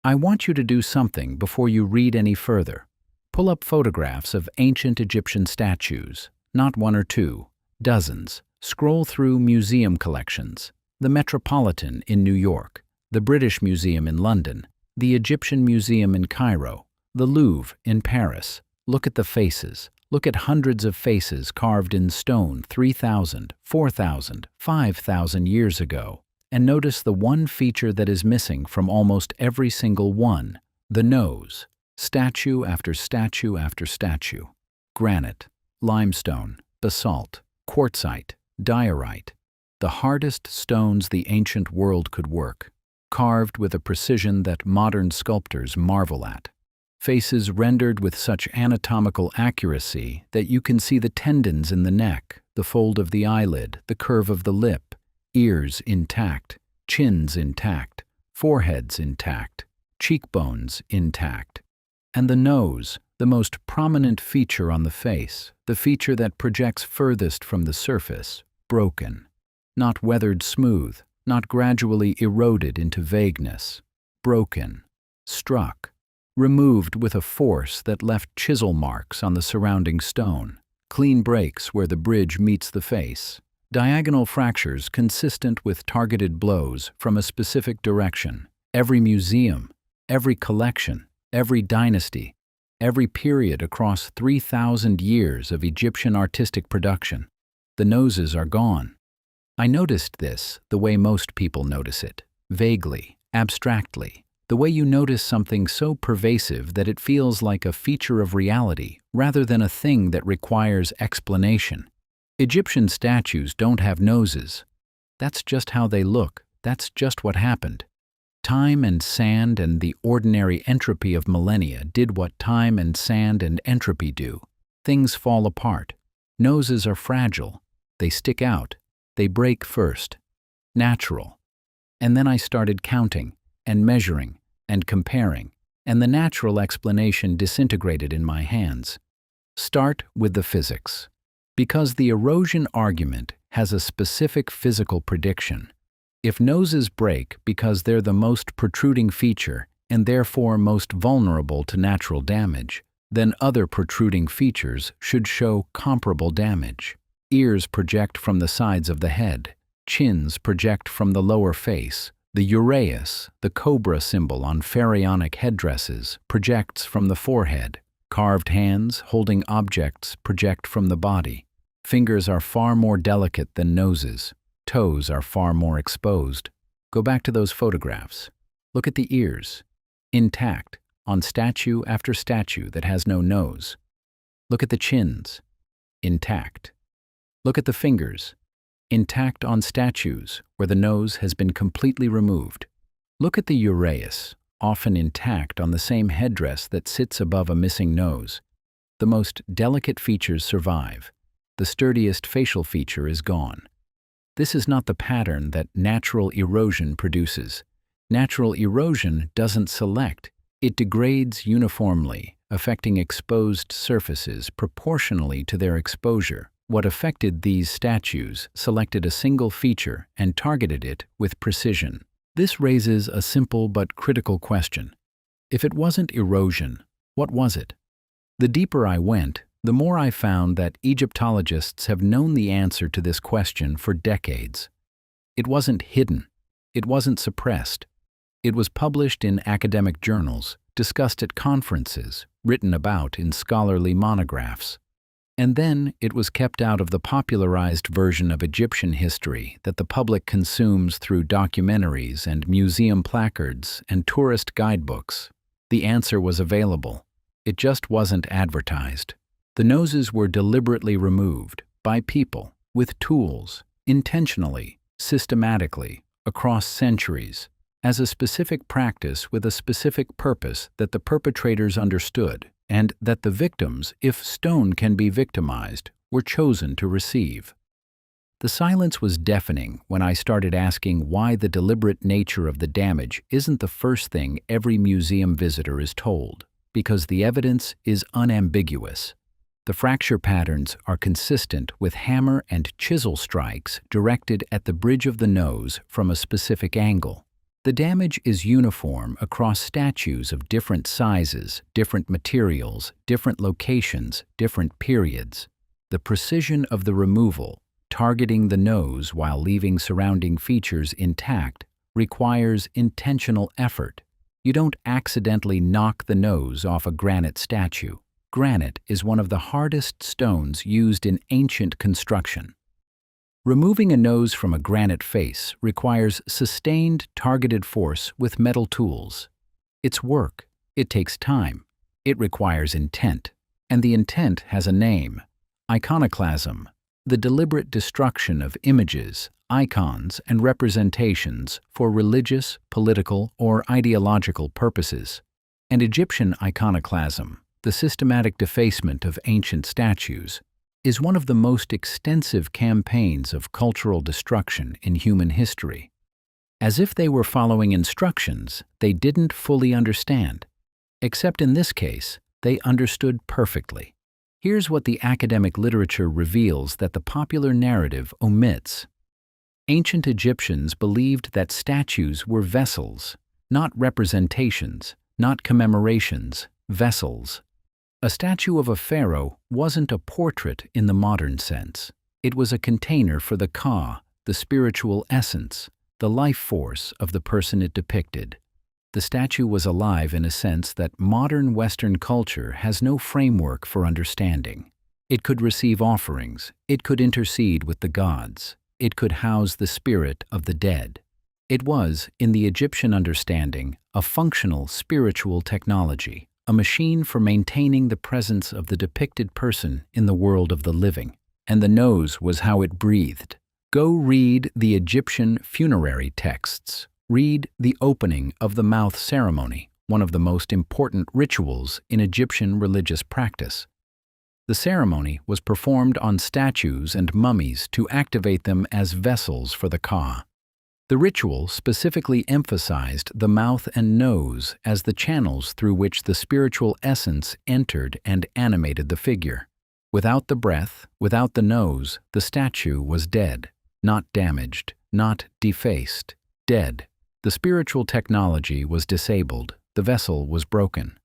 I want you to do something before you read any further. Pull up photographs of ancient Egyptian statues, not one or two, dozens. Scroll through museum collections, the Metropolitan in New York, the British Museum in London, the Egyptian Museum in Cairo, the Louvre in Paris. Look at the faces. Look at hundreds of faces carved in stone 3,000, 4,000, 5,000 years ago. And notice the one feature that is missing from almost every single one, the nose. Statue after statue after statue. Granite, limestone, basalt, quartzite, diorite, the hardest stones the ancient world could work, carved with a precision that modern sculptors marvel at. Faces rendered with such anatomical accuracy that you can see the tendons in the neck, the fold of the eyelid, the curve of the lip, ears intact, chins intact, foreheads intact, cheekbones intact. And the nose, the most prominent feature on the face, the feature that projects furthest from the surface, broken. Not weathered smooth, not gradually eroded into vagueness. Broken, struck, removed with a force that left chisel marks on the surrounding stone, clean breaks where the bridge meets the face, diagonal fractures consistent with targeted blows from a specific direction. Every museum, every collection, every dynasty, every period across 3,000 years of Egyptian artistic production. The noses are gone. I noticed this the way most people notice it, vaguely, abstractly, the way you notice something so pervasive that it feels like a feature of reality rather than a thing that requires explanation. Egyptian statues don't have noses. That's just how they look. That's just what happened. Time and sand and the ordinary entropy of millennia did what time and sand and entropy do. Things fall apart. Noses are fragile. They stick out. They break first. Natural. And then I started counting and measuring and comparing, and the natural explanation disintegrated in my hands. Start with the physics. Because the erosion argument has a specific physical prediction. If noses break because they're the most protruding feature and therefore most vulnerable to natural damage, then other protruding features should show comparable damage. Ears project from the sides of the head. Chins project from the lower face. The uraeus, the cobra symbol on pharaonic headdresses, projects from the forehead. Carved hands holding objects project from the body. Fingers are far more delicate than noses. Toes are far more exposed. Go back to those photographs. Look at the ears. Intact, on statue after statue that has no nose. Look at the chins. Intact. Look at the fingers. Intact on statues where the nose has been completely removed. Look at the uraeus, often intact on the same headdress that sits above a missing nose. The most delicate features survive. The sturdiest facial feature is gone. This is not the pattern that natural erosion produces. Natural erosion doesn't select. It degrades uniformly, affecting exposed surfaces proportionally to their exposure. What affected these statues selected a single feature and targeted it with precision. This raises a simple but critical question. If it wasn't erosion, what was it? The deeper I went, the more I found that Egyptologists have known the answer to this question for decades. It wasn't hidden. It wasn't suppressed. It was published in academic journals, discussed at conferences, written about in scholarly monographs. And then it was kept out of the popularized version of Egyptian history that the public consumes through documentaries and museum placards and tourist guidebooks. The answer was available. It just wasn't advertised. The noses were deliberately removed by people, with tools, intentionally, systematically, across centuries, as a specific practice with a specific purpose that the perpetrators understood, and that the victims, if stone can be victimized, were chosen to receive. The silence was deafening when I started asking why the deliberate nature of the damage isn't the first thing every museum visitor is told, because the evidence is unambiguous. The fracture patterns are consistent with hammer and chisel strikes directed at the bridge of the nose from a specific angle. The damage is uniform across statues of different sizes, different materials, different locations, different periods. The precision of the removal, targeting the nose while leaving surrounding features intact, requires intentional effort. You don't accidentally knock the nose off a granite statue. Granite is one of the hardest stones used in ancient construction. Removing a nose from a granite face requires sustained, targeted force with metal tools. It's work. It takes time. It requires intent. And the intent has a name: iconoclasm, the deliberate destruction of images, icons, and representations for religious, political, or ideological purposes. And Egyptian iconoclasm, the systematic defacement of ancient statues, is one of the most extensive campaigns of cultural destruction in human history. As if they were following instructions they didn't fully understand. Except in this case, they understood perfectly. Here's what the academic literature reveals that the popular narrative omits. Ancient Egyptians believed that statues were vessels, not representations, not commemorations, vessels. A statue of a pharaoh wasn't a portrait in the modern sense. It was a container for the ka, the spiritual essence, the life force of the person it depicted. The statue was alive in a sense that modern Western culture has no framework for understanding. It could receive offerings, it could intercede with the gods, it could house the spirit of the dead. It was, in the Egyptian understanding, a functional spiritual technology, a machine for maintaining the presence of the depicted person in the world of the living. And the nose was how it breathed. Go read the Egyptian funerary texts. Read the opening of the mouth ceremony, one of the most important rituals in Egyptian religious practice. The ceremony was performed on statues and mummies to activate them as vessels for the ka. The ritual specifically emphasized the mouth and nose as the channels through which the spiritual essence entered and animated the figure. Without the breath, without the nose, the statue was dead, not damaged, not defaced, dead. The spiritual technology was disabled, the vessel was broken.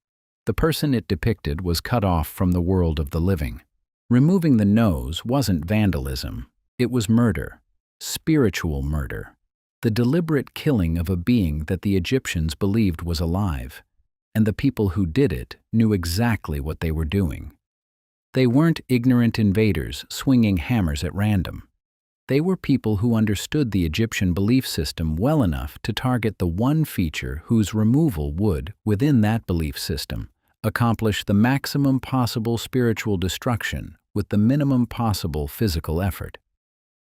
The person it depicted was cut off from the world of the living. Removing the nose wasn't vandalism, it was murder, spiritual murder. The deliberate killing of a being that the Egyptians believed was alive, and the people who did it knew exactly what they were doing. They weren't ignorant invaders swinging hammers at random. They were people who understood the Egyptian belief system well enough to target the one feature whose removal would, within that belief system, accomplish the maximum possible spiritual destruction with the minimum possible physical effort.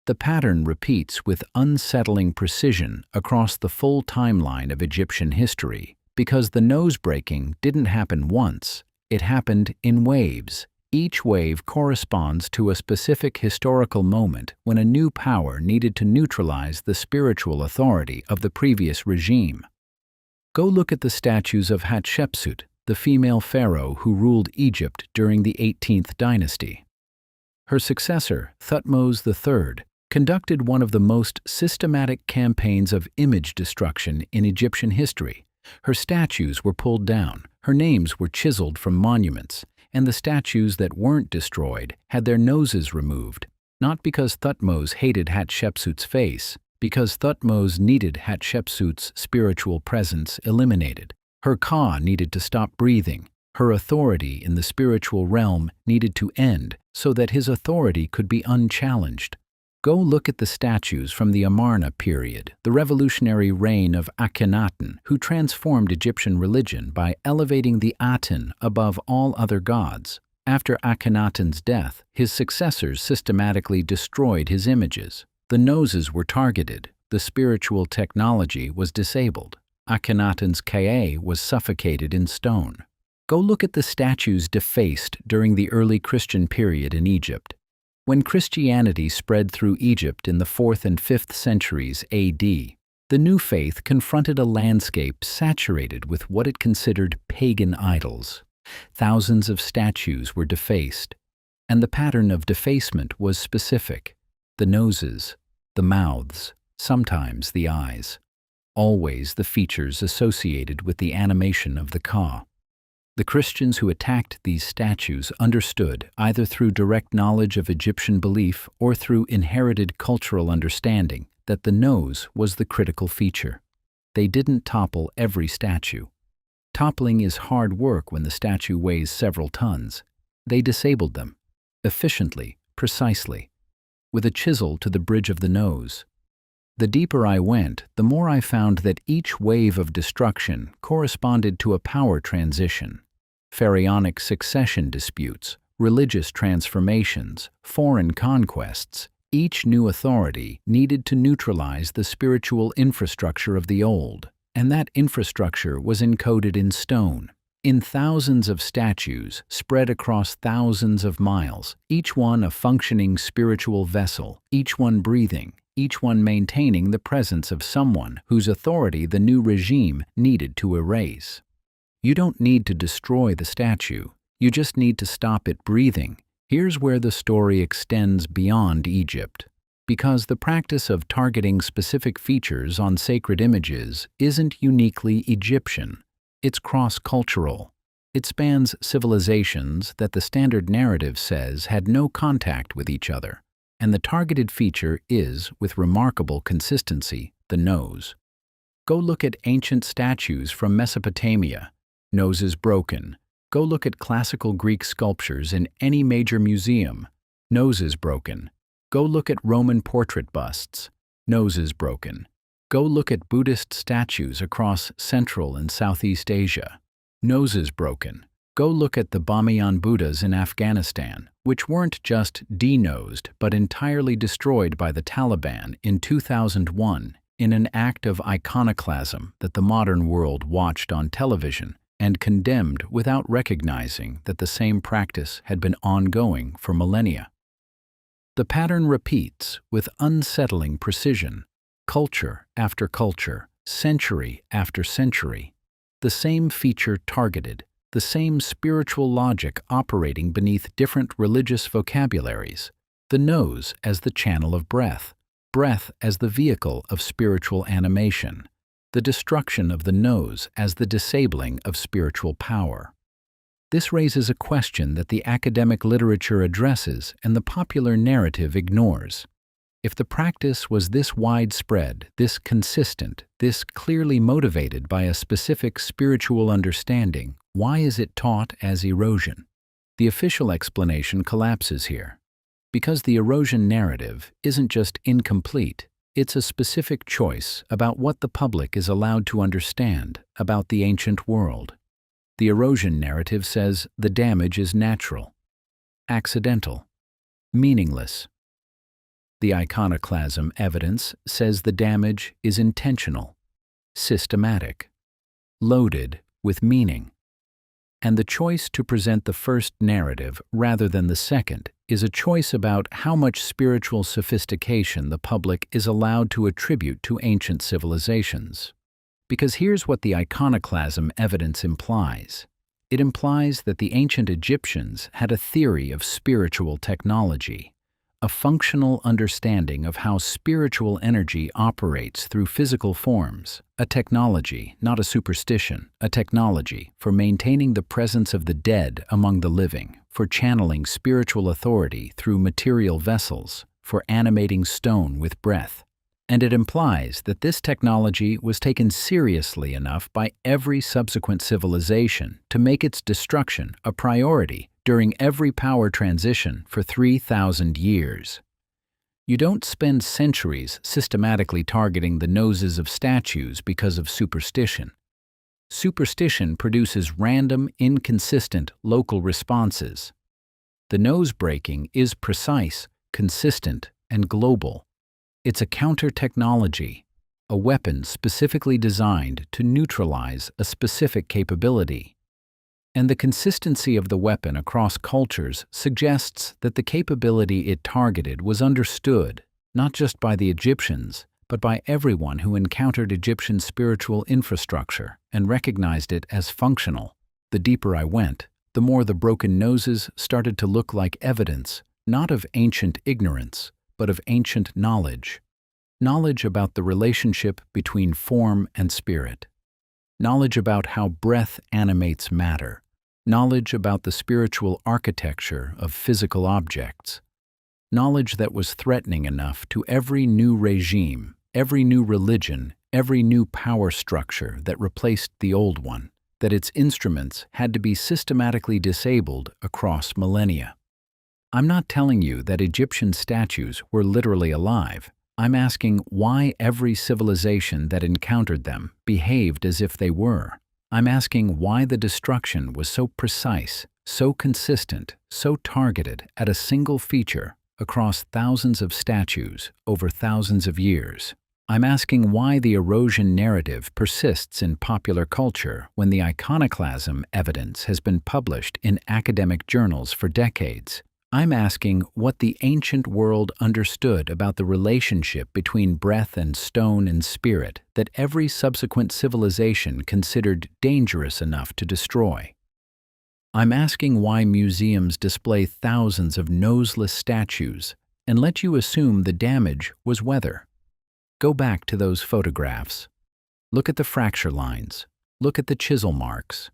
The pattern repeats with unsettling precision across the full timeline of Egyptian history because the nose breaking didn't happen once, it happened in waves. Each wave corresponds to a specific historical moment when a new power needed to neutralize the spiritual authority of the previous regime. Go look at the statues of Hatshepsut, the female pharaoh who ruled Egypt during the 18th dynasty. Her successor, Thutmose III, conducted one of the most systematic campaigns of image destruction in Egyptian history. Her statues were pulled down, her names were chiseled from monuments, and the statues that weren't destroyed had their noses removed, not because Thutmose hated Hatshepsut's face, because Thutmose needed Hatshepsut's spiritual presence eliminated. Her ka needed to stop breathing. Her authority in the spiritual realm needed to end so that his authority could be unchallenged. Go look at the statues from the Amarna period, the revolutionary reign of Akhenaten, who transformed Egyptian religion by elevating the Aten above all other gods. After Akhenaten's death, his successors systematically destroyed his images. The noses were targeted, the spiritual technology was disabled. Akhenaten's Ka was suffocated in stone. Go look at the statues defaced during the early Christian period in Egypt. When Christianity spread through Egypt in the 4th and 5th centuries AD, the new faith confronted a landscape saturated with what it considered pagan idols. Thousands of statues were defaced, and the pattern of defacement was specific: the noses, the mouths, sometimes the eyes. always the features associated with the animation of the ka. The Christians who attacked these statues understood, either through direct knowledge of Egyptian belief or through inherited cultural understanding, that the nose was the critical feature. They didn't topple every statue. Toppling is hard work when the statue weighs several tons. They disabled them, efficiently, precisely, with a chisel to the bridge of the nose. The deeper I went, the more I found that each wave of destruction corresponded to a power transition. Pharaonic succession disputes, religious transformations, foreign conquests, each new authority needed to neutralize the spiritual infrastructure of the old, and that infrastructure was encoded in stone, in thousands of statues spread across thousands of miles, each one a functioning spiritual vessel, each one breathing, each one maintaining the presence of someone whose authority the new regime needed to erase. You don't need to destroy the statue, you just need to stop it breathing. Here's where the story extends beyond Egypt. Because the practice of targeting specific features on sacred images isn't uniquely Egyptian, it's cross-cultural. It spans civilizations that the standard narrative says had no contact with each other. And the targeted feature is, with remarkable consistency, the nose. Go look at ancient statues from Mesopotamia. Noses broken. Go look at classical Greek sculptures in any major museum. Noses broken. Go look at Roman portrait busts. Noses broken. Go look at Buddhist statues across Central and Southeast Asia. Noses broken. Go look at the Bamiyan Buddhas in Afghanistan, which weren't just denosed but entirely destroyed by the Taliban in 2001 in an act of iconoclasm that the modern world watched on television and condemned without recognizing that the same practice had been ongoing for millennia. The pattern repeats with unsettling precision, culture after culture, century after century. The same feature targeted, the same spiritual logic operating beneath different religious vocabularies, the nose as the channel of breath, breath as the vehicle of spiritual animation, the destruction of the nose as the disabling of spiritual power. This raises a question that the academic literature addresses and the popular narrative ignores. If the practice was this widespread, this consistent, this clearly motivated by a specific spiritual understanding, why is it taught as erosion? The official explanation collapses here. Because the erosion narrative isn't just incomplete, it's a specific choice about what the public is allowed to understand about the ancient world. The erosion narrative says the damage is natural, accidental, meaningless. The iconoclasm evidence says the damage is intentional, systematic, loaded with meaning. And the choice to present the first narrative rather than the second is a choice about how much spiritual sophistication the public is allowed to attribute to ancient civilizations. Because here's what the iconoclasm evidence implies. It implies that the ancient Egyptians had a theory of spiritual technology, a functional understanding of how spiritual energy operates through physical forms, a technology, not a superstition, a technology for maintaining the presence of the dead among the living, for channeling spiritual authority through material vessels, for animating stone with breath. And it implies that this technology was taken seriously enough by every subsequent civilization to make its destruction a priority during every power transition for 3,000 years. You don't spend centuries systematically targeting the noses of statues because of superstition. Superstition produces random, inconsistent local responses. The nose breaking is precise, consistent, and global. It's a counter-technology, a weapon specifically designed to neutralize a specific capability. And the consistency of the weapon across cultures suggests that the capability it targeted was understood, not just by the Egyptians, but by everyone who encountered Egyptian spiritual infrastructure and recognized it as functional. The deeper I went, the more the broken noses started to look like evidence, not of ancient ignorance, but of ancient knowledge. knowledge about the relationship between form and spirit, knowledge about how breath animates matter, knowledge about the spiritual architecture of physical objects, knowledge that was threatening enough to every new regime, every new religion, every new power structure that replaced the old one, that its instruments had to be systematically disabled across millennia. I'm not telling you that Egyptian statues were literally alive. I'm asking why every civilization that encountered them behaved as if they were. I'm asking why the destruction was so precise, so consistent, so targeted at a single feature across thousands of statues over thousands of years. I'm asking why the erosion narrative persists in popular culture when the iconoclasm evidence has been published in academic journals for decades. I'm asking what the ancient world understood about the relationship between breath and stone and spirit that every subsequent civilization considered dangerous enough to destroy. I'm asking why museums display thousands of noseless statues and let you assume the damage was weather. Go back to those photographs. Look at the fracture lines. Look at the chisel marks.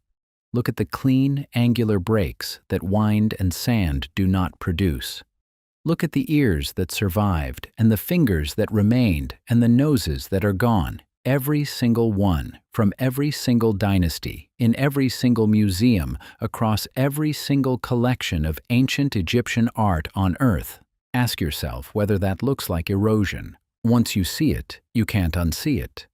Look at the clean, angular breaks that wind and sand do not produce. Look at the ears that survived and the fingers that remained and the noses that are gone. Every single one, from every single dynasty, in every single museum, across every single collection of ancient Egyptian art on Earth. Ask yourself whether that looks like erosion. Once you see it, you can't unsee it.